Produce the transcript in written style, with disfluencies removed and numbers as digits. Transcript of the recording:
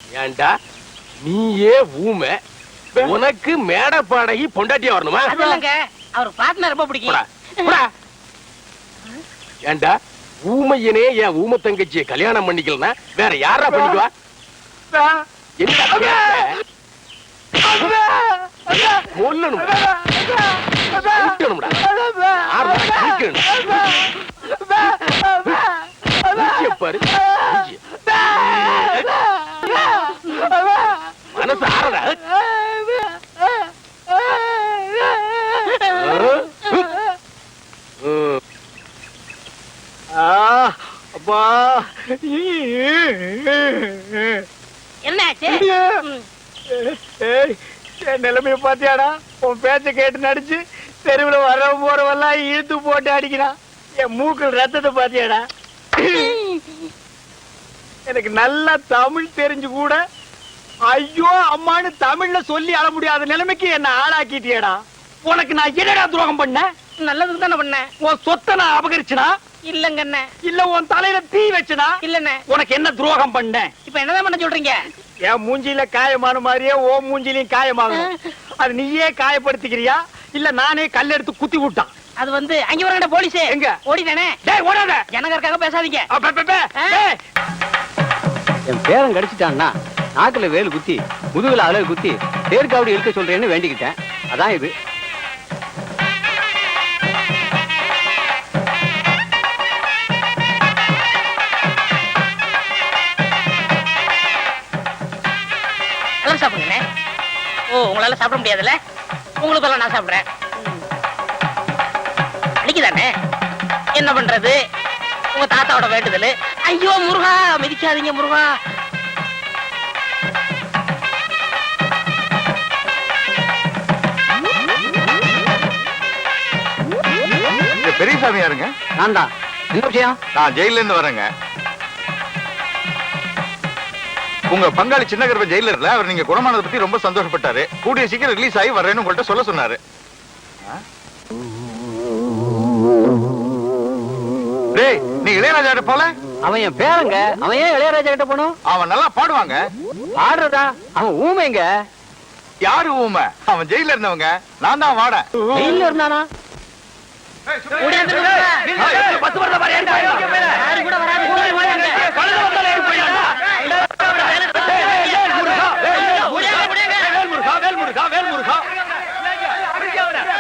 ஏண்டா நீயே ஊமை, உனக்கு மேட பாடகி பொண்டாட்டியா வரணுமா? இல்லங்க, அவர் பாட்னர் ரொம்ப பிடிக்கும். ஏண்டா ஊமையனே என் ஊமை தங்கச்சியை கல்யாணம் பண்ணிக்கலனா வேற யாரா பண்ணிக்குவா? மனசு ஆறடா. அப்பா என்னாச்சு? என் நிலைமைய பாத்தியாடா? உன் பேச்ச கேட்டு நடிச்சு தெருவுல வர போறவெல்லாம் இழுத்து போட்டு அடிக்கிறான். என் மூக்கில் ரத்தத்தை பாத்தியாடா? எனக்கு நல்லா தமிழ் தெரிஞ்சு கூட ஐயோ அம்மான்னு தமிழ்ல சொல்லி அழ முடியாத நிலைமைக்கு என்ன ஆளாக்கிட்டியடா. உனக்கு நான் என்னடா துரோகம் பண்ண? நல்லதுக்கு தானே பண்ண. உன் சொத்தை நான் அபகரிச்சனா? இல்லங்க அண்ணே. இல்ல உன் தலையில தீ வச்சனா? இல்லண்ணே. உனக்கு என்ன துரோகம் பண்ண? இப்ப என்னதான் பண்ண சொல்றீங்க? என் மூஞ்சில காயமான மாதிரியே ஓ மூஞ்சிலையும் காயமாகும். அது நீயே காயப்படுத்திக்கிறியா இல்ல நானே கல் எடுத்து குத்தி விட்டான்? அது வந்து அங்க வரங்கட போலீஸ் எங்க ஓடிட்டானே. டேய் ஓடாத, ஜனகருக்காக பேசாதீங்க. என் பேரன் கடிச்சிட்டான்னா நாக்குல வேலு குத்தி முதுகுல அழகு குத்தி தேர்காவடி இழுக்க சொல்றேன்னு வேண்டிக்கிட்டேன். அதான் இது. எல்லாம் சாப்பிடுங்க. ஓ, உங்களால சாப்பிட முடியாதுல்ல? உங்களுக்கு எல்லாம் நான் சாப்பிடுறேன். அன்னைக்குதானே என்ன பண்றது? உங்க தாத்தாவோட வேண்டுதல். ஐயோ முருகா, மிதிக்காதீங்க முருகா. பெரியசாமி யாருங்க? நான் தான். என்ன விஷயம்? நான் ஜெயில இருந்து வரேங்க. உங்க பங்காளி சின்ன கருப்ப ஜெயில இல்ல, அவர் நீங்க குணமானதை பத்தி ரொம்ப சந்தோஷப்பட்டாரு. கூடிய சீக்கிரம் ரிலீஸ் ஆகி வர்றேன்னு உங்கள்ட்ட சொல்ல சொன்னாரு. டேய், நீ இளையராஜா போல? அவன் என் பேரங்க. அவன் ஏன் இளையராஜா கிட்ட போனோம்? அவன் நல்லா பாடுவாங்க. பாடுறதா? அவன் ஊமைங்க. யாரு ஊமை? அவன் ஜெயில இருந்தவங்க. நான் தான் வாட. ஜெயில இருந்தானா? ஓடியாந்துருங்க. 10 வருஷம் பாரு.